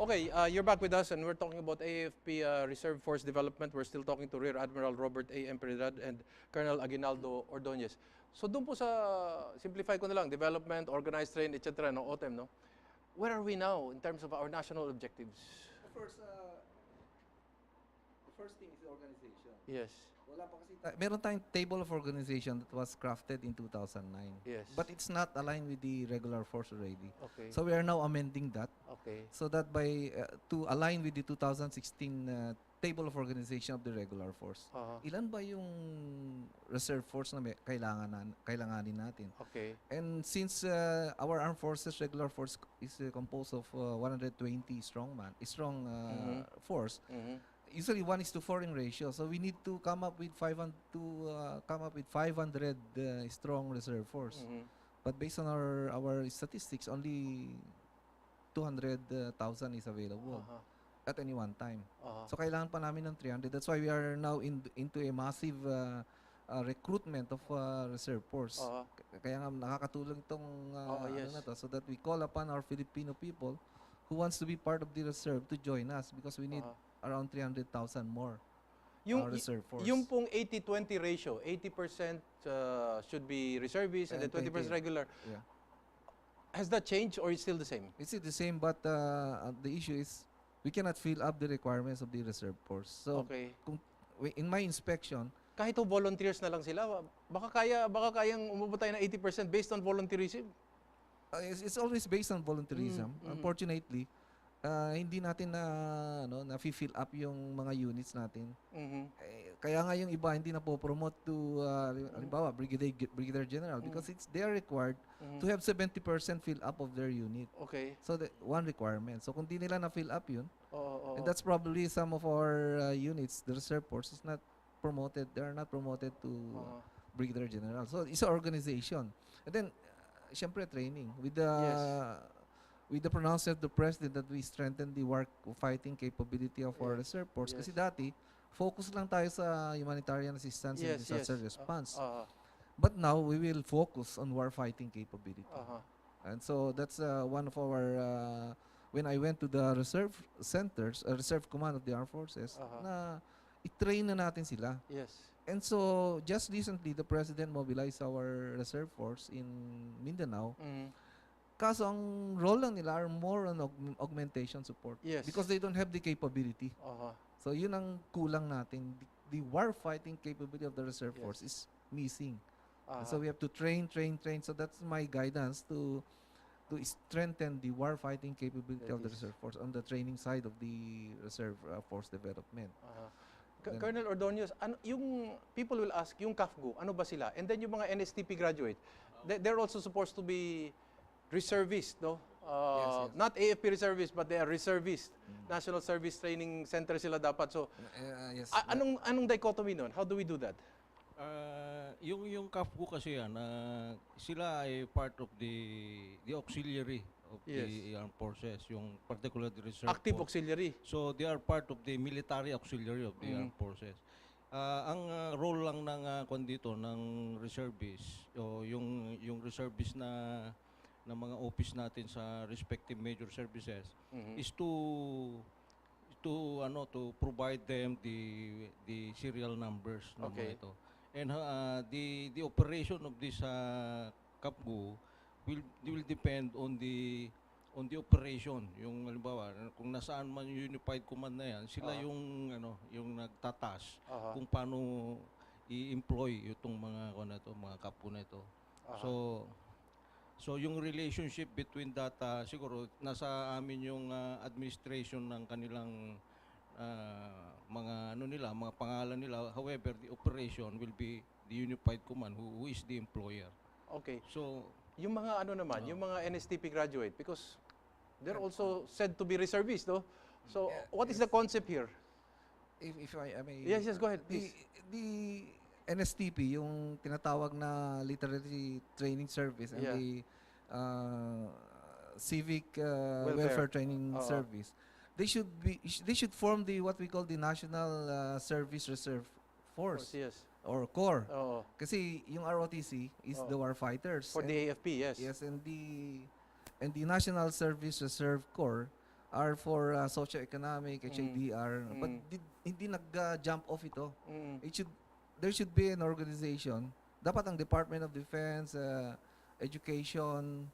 Okay, you're back with us and we're talking about AFP Reserve Force Development. We're still talking to Rear Admiral Robert A. Emperadad and Colonel Aguinaldo Ordonez. So doon po sa, simplify ko na lang, development, organized train, etc. no, OTEM, no? Where are we now in terms of our national objectives? The first thing is the organization. Yes. Wala pa kasi meron tayong table of organization that was crafted in 2009. Yes. But it's not aligned with the regular force already. Okay. So we are now amending that. Okay. So that by to align with the 2016 table of organization of the regular force. Ilan ba yung reserve force na kailanganin natin? Okay. And since our armed forces regular force is composed of 120 strong force. Usually 1:4 in ratio, so we need to come up with 500 strong reserve force. But based on our statistics, only 200,000 is available at any one time. So kailangan pa namin ng 300. That's why we are now into a massive recruitment of reserve force. Kaya nga nakakatulong itong yes. ano na to, so that we call upon our Filipino people who wants to be part of the reserve to join us because we need around 300,000 more reserve force. Yung pong 80-20 ratio, 80% should be reservists and then 20% regular. Yeah. Has that changed or is still the same? It's still the same, but the issue is we cannot fill up the requirements of the reserve force. So in my inspection, kahit volunteers na lang sila, baka kayang umabot tayo ng 80% based on volunteerism. It's always based on volunteerism. Unfortunately, hindi natin na fill up yung mga units natin. Kaya nga yung iba hindi na po-promote to halimbawa brigadier general because they are required to have 70% fill up of their unit. Okay. So one requirement. So kung di nila na fill up yun, and that's probably some of our units, the reserve force is not promoted. They are not promoted to brigadier general. So it's an organization. And then syempre training with the pronouncement of the President that we strengthen the fighting capability of our reserve force. Kasi dati, focus lang tayo sa humanitarian assistance and disaster response. But now, we will focus on war fighting capability. And so, that's one of our, when I went to the reserve centers, reserve command of the armed forces, na i-train na natin sila. Yes. And so, just recently, the President mobilized our reserve force in Mindanao. Kaso ang role lang nila are more on augmentation support. Yes. Because they don't have the capability. So yun ang kulang natin. The war fighting capability of the reserve force is missing. So we have to train. So that's my guidance to strengthen the war fighting capability of the reserve force on the training side of the reserve force development. Colonel Ordonez, yung people will ask, yung CAFGO, ano ba sila? And then yung mga NSTP graduate, they're also supposed to be reservist, no? Yes. Not AFP reservist, but they are reservist. National Service Training Center sila dapat. So, Yes. Anong dichotomy nun? How do we do that? Yung CAFGO kasi yan, sila ay part of the auxiliary of the armed forces, yung particular the reserve Active force. auxiliary. So they are part of the military auxiliary of the armed forces. Ang role lang ng dito ng reservist o yung reservist na mga office natin sa respective major services is to provide them the serial numbers ng mga ito. And the operation of this CAPGO will depend on the operation. Yung halimbawa kung nasaan man yung unified command na yan, sila yung nagtatas kung paano i-employ itong mga CAPGO na ito. So yung relationship between that siguro nasa amin yung administration ng kanilang mga mga pangalan nila. However, the operation will be the unified command who is the employer. Okay. So yung mga yung mga NSTP graduate, because they're also said to be reservists, no? So what is the concept here? If I may... Yes, go ahead, please. The NSTP, yung tinatawag na Literary Training Service and the Civic Welfare Training Service, they should form what we call the National Service Reserve Force. Yes. Or Corps. Kasi yung ROTC is the war fighters. For the AFP, yes. Yes, and the National Service Reserve Corps are for socio-economic, HIDR, but hindi nag-jump off ito. There should be an organization. Dapat ang Department of Defense, Education,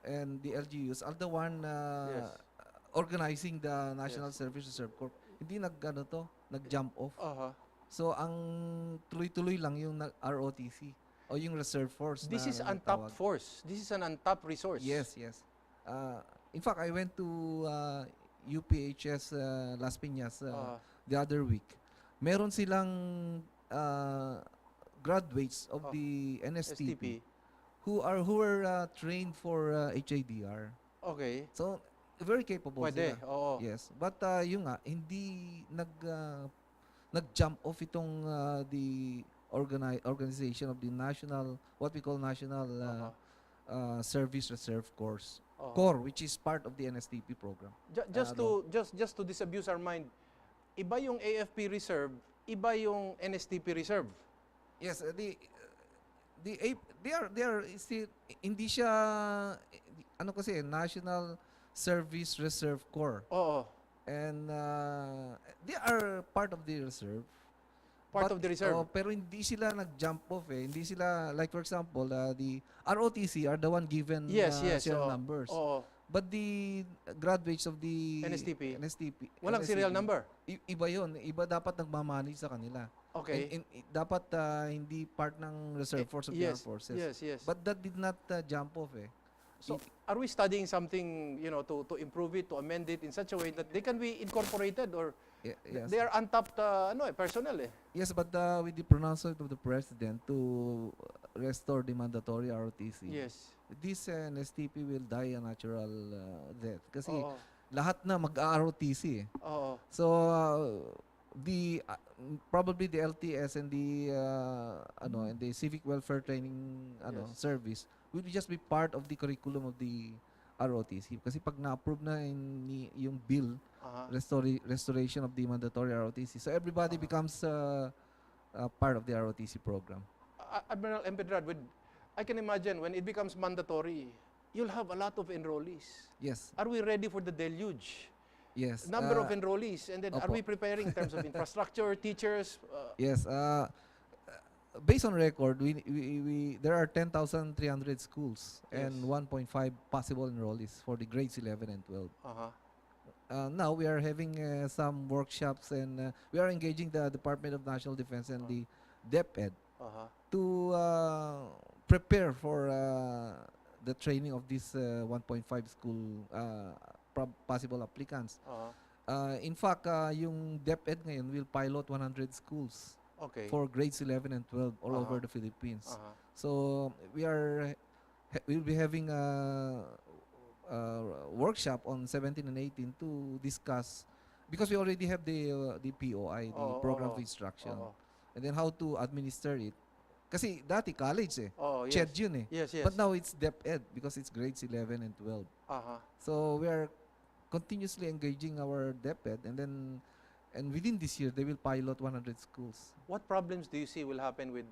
and the LGUs are the one Yes. organizing the National Yes. Service Reserve Corps. Hindi nag-jump off. Uh-huh. So ang tuloy-tuloy lang yung ROTC o yung reserve force. This na is untapped tawag. force. This is an untapped resource. Yes, yes. In fact, I went to UPHS Las Piñas the other week. Meron silang graduates of the NSTP STP. who were trained for HIDR. Okay. So very capable Pwede. sila. Oo. Yes. But yung nga hindi nag-jump off itong the organization of the national, what we call National Service Reserve Corps. Corps, which is part of the NSTP program. Just to disabuse our mind, iba yung AFP reserve, iba yung NSTP reserve. Yes, they are still hindi siya ano kasi National Service Reserve Corps. Oo. And they are part of the reserve. Part of the reserve. Pero hindi sila nag-jump off eh. Hindi sila, like for example, the ROTC are the one given serial numbers. Oo. But the graduates of the NSTP. NSTP, Walang serial number. Iba yun. Iba dapat nagmamanage sa kanila. Okay. And dapat hindi part ng reserve force of the armed forces. Yes, yes. But that did not jump off eh. So, are we studying something, to improve it, to amend it in such a way that they can be incorporated, or Yes. they are untapped personnel eh? Yes, but with the pronouncement of the president to restore the mandatory ROTC, Yes. this NSTP will die a natural death. Kasi Oo. lahat na mag-ROTC eh. Oo. So, the probably the LTS and the and the civic welfare training Yes. service will just be part of the curriculum of the ROTC kasi pag na-approve na yung bill restoration of the mandatory ROTC, so everybody becomes part of the ROTC program. Admiral Empedrad, I can imagine when it becomes mandatory, you'll have a lot of enrollees. Yes. Are we ready for the deluge? Yes. Number of enrollees, and then are Opo. we preparing in terms of infrastructure, teachers? Yes. Based on record, we there are 10,300 schools and Yes. 1.5 possible enrollees for the grades 11 and 12. Uh-huh. Now we are having some workshops and we are engaging the Department of National Defense and the DepEd Uh-huh. to prepare for the training of these 1.5 school possible applicants. Uh-huh. In fact, yung DepEd ngayon will pilot 100 schools Okay. for grades 11 and 12 all over the Philippines. Uh-huh. So we'll be having a workshop on 17 and 18 to discuss, because we already have the POI, the program of instruction, and then how to administer it. Kasi dati college eh. Oh, yes. CHED yun eh. Yes, yes. But now it's DepEd because it's grades 11 and 12. Uh-huh. So we are continuously engaging our DepEd, and within this year they will pilot 100 schools. What problems do you see will happen with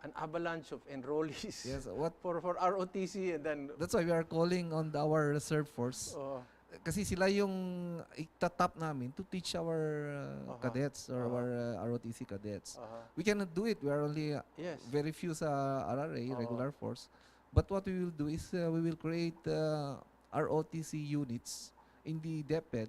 an avalanche of enrollees? Yes, for ROTC, and then that's why we are calling on our reserve force. Kasi sila yung itatap namin to teach our cadets or our ROTC cadets. We cannot do it. We are only yes. very few sa RRA, regular force. But what we will do is we will create ROTC units in the DepEd.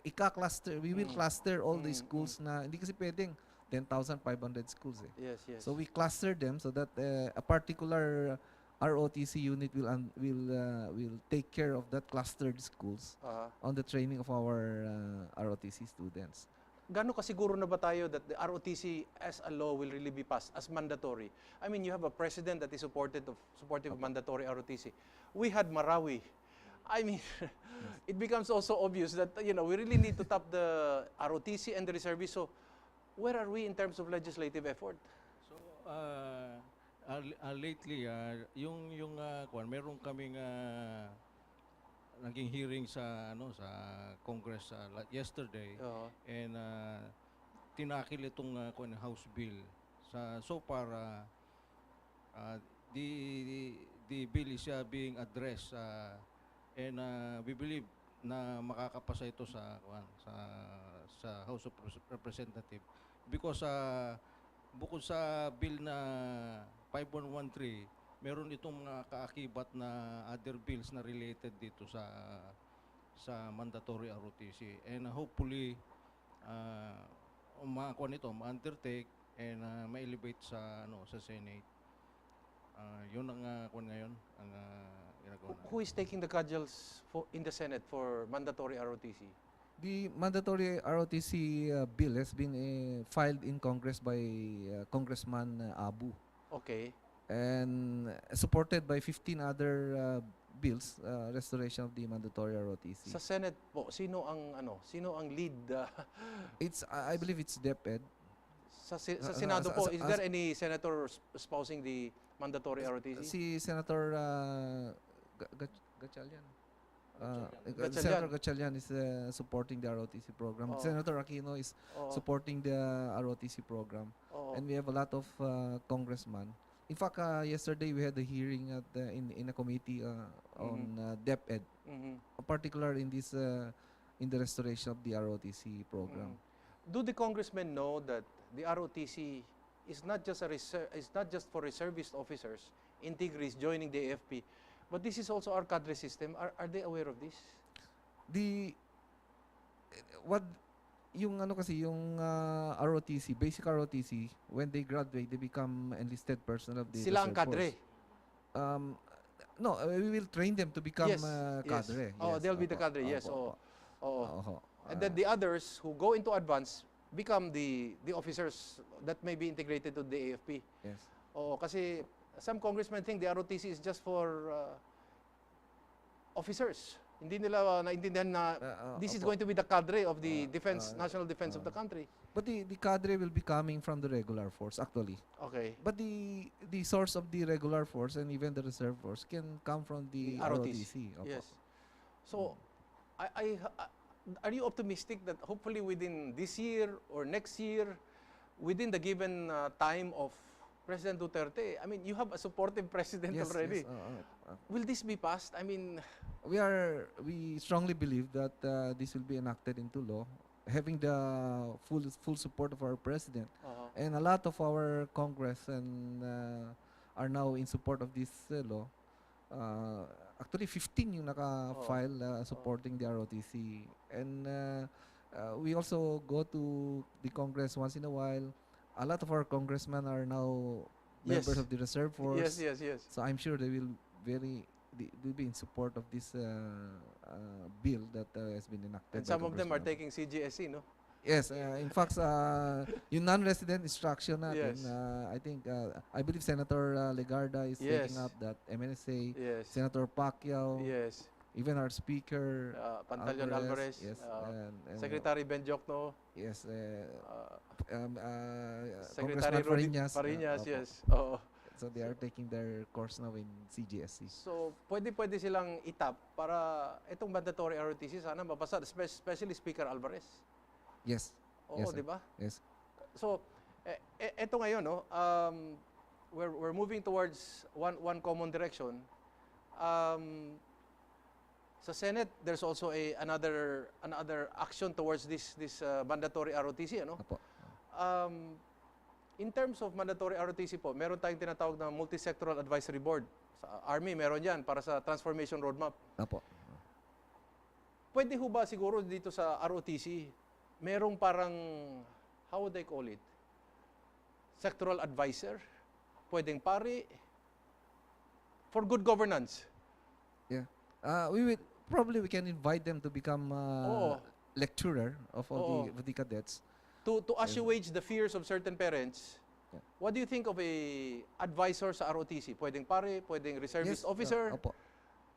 Ika-cluster. We will cluster all the schools na hindi kasi pwedeng 10,500 schools eh. Yes, yes. So we cluster them so that a particular ROTC unit will take care of that clustered schools on the training of our ROTC students. Gaano kasiguro na ba tayo that the ROTC as a law will really be passed as mandatory? I mean, you have a president that is supportive of mandatory ROTC. We had Marawi. I mean, it becomes also obvious that we really need to tap the ROTC and the reservists. So, where are we in terms of legislative effort? So, lately, meron kaming naging hearing sa Congress yesterday, and tinakil itong House bill. So far, the bill is being addressed, and we believe na makakapasa ito sa House of Representative because bukod sa bill na 5113, meron itong mga kaakibat na other bills na related dito sa mandatory ROTC, and hopefully makakuha nito, ma-undertake and ma-elevate sa Senate. Yun ang kuwan ngayon ang ginagawa natin. Who is taking the cudgels in the Senate for mandatory ROTC? The mandatory ROTC bill has been filed in Congress by Congressman Abu, Okay. and supported by 15 other bills, restoration of the mandatory ROTC. Sa Senate po, sino ang lead? I believe it's DepEd. Sa Senado po, is there any senator espousing the mandatory ROTC? Si Senator Gatchalian. Gatchalian. Senator Gatchalian is supporting the ROTC program. Oo. Senator Aquino is Oo. supporting the ROTC program. Oo. And we have a lot of congressmen. In fact, yesterday we had a hearing in a committee on DepEd, particular in this in the restoration of the ROTC program. Do the congressmen know that the ROTC is not just for reservist officers, integris joining the AFP, but this is also our cadre system? Are they aware of this? Yung ROTC, basic ROTC, when they graduate, they become enlisted personnel of the Sila ang reserve cadre. force. No, we will train them to become Yes, cadre. Oh, Yes, they'll be the opo, cadre, yes. opo, Oo. opo. And then the others who go into advance become the officers that may be integrated to the AFP. Yes. Oo, kasi some congressmen think the ROTC is just for officers. Hindi nila naintindihan na this is opo. going to be the cadre of the defense, national defense of the uh, country. But the cadre will be coming from the regular force, actually. Okay. But the source of the regular force and even the reserve force can come from the ROTC. Opo. Yes. So, are you optimistic that hopefully within this year or next year, within the given time of President Duterte, I mean, you have a supportive president Yes, already. yes, Will this be passed? I mean, we strongly believe that this will be enacted into law, having the full support of our president, and a lot of our Congress and are now in support of this law. Actually, 15 yung naka-file supporting the ROTC, and we also go to the Congress once in a while. A lot of our congressmen are now members Yes. of the reserve force. yes. So I'm sure they will be in support of this bill that has been enacted. And by some of them are Congressman. taking CGSC, no? Yes, in fact, yung non-resident instruction natin, Yes. I believe Senator Legarda is Yes. taking up that MNSA, Yes. Senator Pacquiao, Yes. even our Speaker, Pantaleon Alvarez. yes, and Secretary Ben Jokno. yes, Secretary Congressman Rudy Fariñas, Fariñas, opo. yes. Oo. So they are taking their course now in CGSC. So, pwede silang itap para itong mandatory ROTC sana mapasa, especially Speaker Alvarez. Yes. Oo, Yes, sir. di ba? Yes. So, eto ngayon, no, we're moving towards one common direction. Sa Senate, there's also another action towards this mandatory ROTC, ano? Opo. In terms of mandatory ROTC po, meron tayong tinatawag na Multi-Sectoral Advisory Board. Sa Army, meron yan para sa Transformation Roadmap. Opo. Pwede ho ba siguro dito sa ROTC, merong parang, how would I call it? Sectoral advisor? Pwedeng pari? For good governance. Yeah. We can invite them to become Oo. lecturer of all Oo. of the cadets. To assuage the fears of certain parents, Yeah. what do you think of a advisor sa ROTC? Pwedeng pare, pwedeng reservist officer? Opo.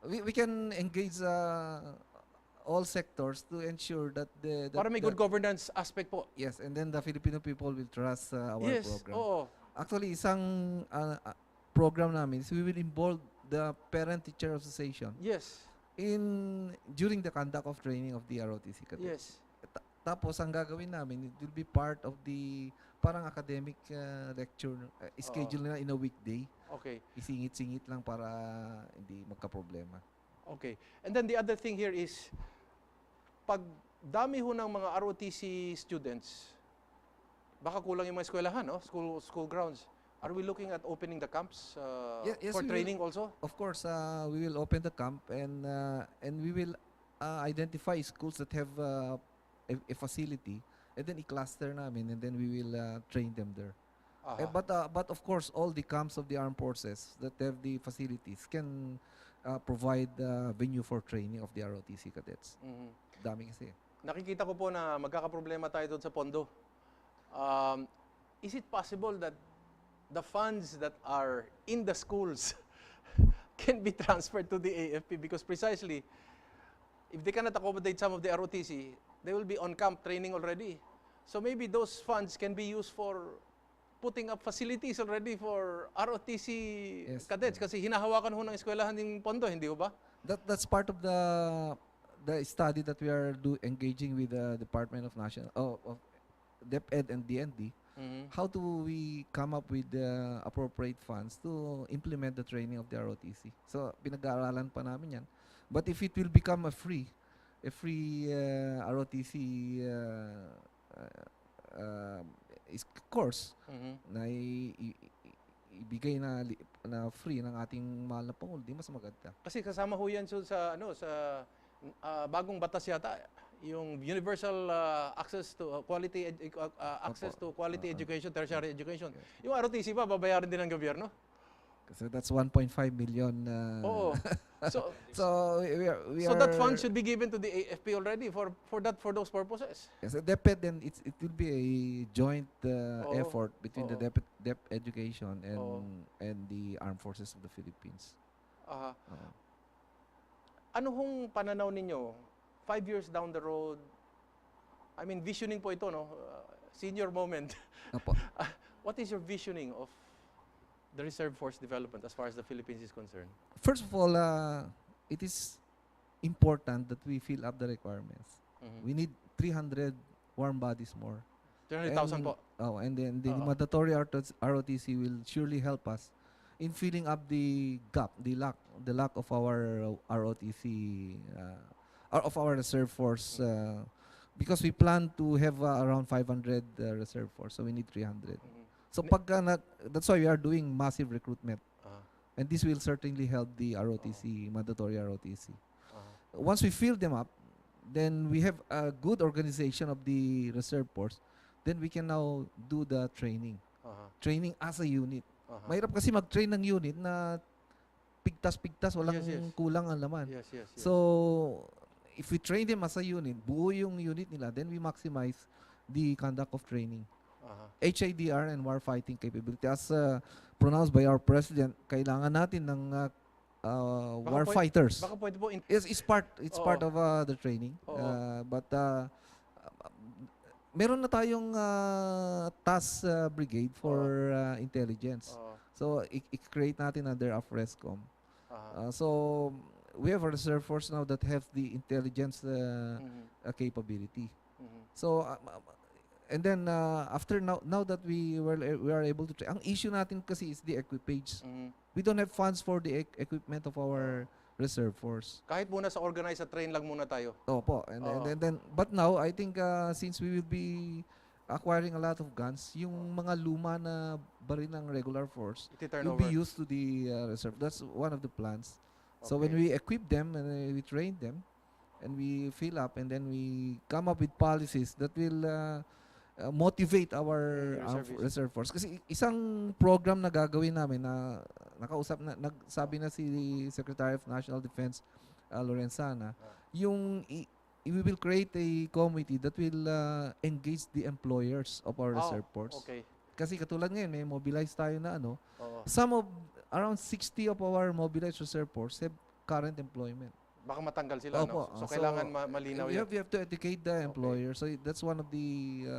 We can engage all sectors to ensure that Para may good governance aspect po. yes, and then the Filipino people will trust our Yes, program. oo. Actually, isang program namin is we will involve the Parent-Teacher Association Yes, during the conduct of training of the ROTC cadets. yes. Tapos ang gagawin namin, it will be part of the parang academic lecture schedule nila in a weekday. Okay, Isingit-singit lang para hindi magka-problema. okay. And then the other thing here is, pag dami ho ng mga ROTC students, baka kulang yung mga eskwelahan, no? School grounds. Are we looking at opening the camps Yes, for we training will. also? Of course, we will open the camp, and we will identify schools that have a facility, and then i-cluster namin, and then we will train them there. But of course, all the camps of the armed forces that have the facilities can provide venue for training of the ROTC cadets. Dami kasi. Nakikita ko po na magkakaproblema tayo doon sa pondo. Is it possible that the funds that are in the schools can be transferred to the AFP? Because precisely, if they cannot accommodate some of the ROTC, they will be on camp training already. So maybe those funds can be used for putting up facilities already for ROTC cadets, kasi hinahawakan ho ng eskwelahan yung pondo, hindi ho ba? That's part of the study that we are engaging with the Department of DepEd and DND. How do we come up with the appropriate funds to implement the training of the ROTC? So pinag-aaralan pa namin yan. But if it will become a free ROTC course na ibigay na free ng ating mahal na Pangulo, di mas maganda. Kasi kasama ho yan sa bagong batas yata, yung universal access to quality education, tertiary education. Yung ROTC pa babayaran din ng gobyerno? So that's 1.5 million. Oo. So we so are, that fund should be given to the AFP already for those purposes. Yes, DepEd, then it will be a joint effort between the DepEd education and the armed forces of the Philippines. Ano hong pananaw ninyo 5 years down the road? I mean, visioning po ito, no? Senior moment. What is your visioning of the reserve force development as far as the Philippines is concerned? First of all, it is important that we fill up the requirements. We need 300 warm bodies more. 300,000 po. And then the mandatory ROTC will surely help us in filling up the gap, the lack of our ROTC, of our reserve force, because we plan to have around 500 reserve force, so we need 300. So that's why we are doing massive recruitment. And this will certainly help the ROTC, mandatory ROTC. Once we fill them up, then we have a good organization of the reserve force, then we can now do the training. Training as a unit. Mahirap kasi mag-train ng unit na pigtas-pigtas, walang kulang ang laman. So, if we train them as a unit, buo yung unit nila, then we maximize the conduct of training. HIDR and warfighting capability. As pronounced by our President, kailangan natin ng warfighters. Baka pwede po It's part of the training. But meron na tayong task brigade for intelligence. So, i-create natin under AFRESCOM. So, we have a reserve force now that have the intelligence capability. So, and then after now that we are able to train, ang issue natin kasi is the equipage. We don't have funds for the equipment of our reserve force. Kahit muna sa organize at train lang muna tayo. Opo. And then but now I think since we will be acquiring a lot of guns, yung mga luma na baril ng regular force will be used to the reserve. That's one of the plans. So when we equip them and we train them and we fill up and then we come up with policies that will motivate our reserve force. Kasi isang program na gagawin namin na nagsabi na si Secretary of National Defense Lorenzana, yung we will create a committee that will engage the employers of our reserve force. Kasi katulad ngayon, may mobilize tayo na around 60 of our mobilized reserve force have current employment. Baka matanggal sila, no? So kailangan malinaw yan. We have to educate the employer. So that's one of the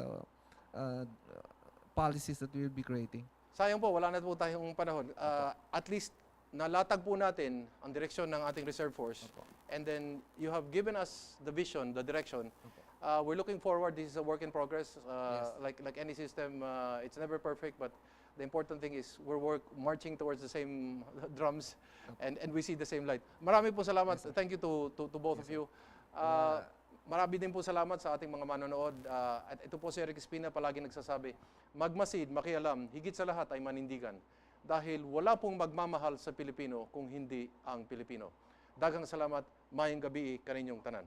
policies that we will be creating. Sayang po, wala na po tayong panahon. At least, nalatag po natin ang direksyon ng ating reserve force. And then, you have given us the vision, the direction. We're looking forward. This is a work in progress. Like any system, it's never perfect, but the important thing is we're marching towards the same drums and we see the same light. Marami po salamat. Thank you to both of you. marami din po salamat sa ating mga manonood. At ito po si Eric Espina palagi nagsasabi, magmasid, makialam, higit sa lahat ay manindigan. Dahil wala pong magmamahal sa Pilipino kung hindi ang Pilipino. Daghang salamat, mayong gabi kaninyong tanan.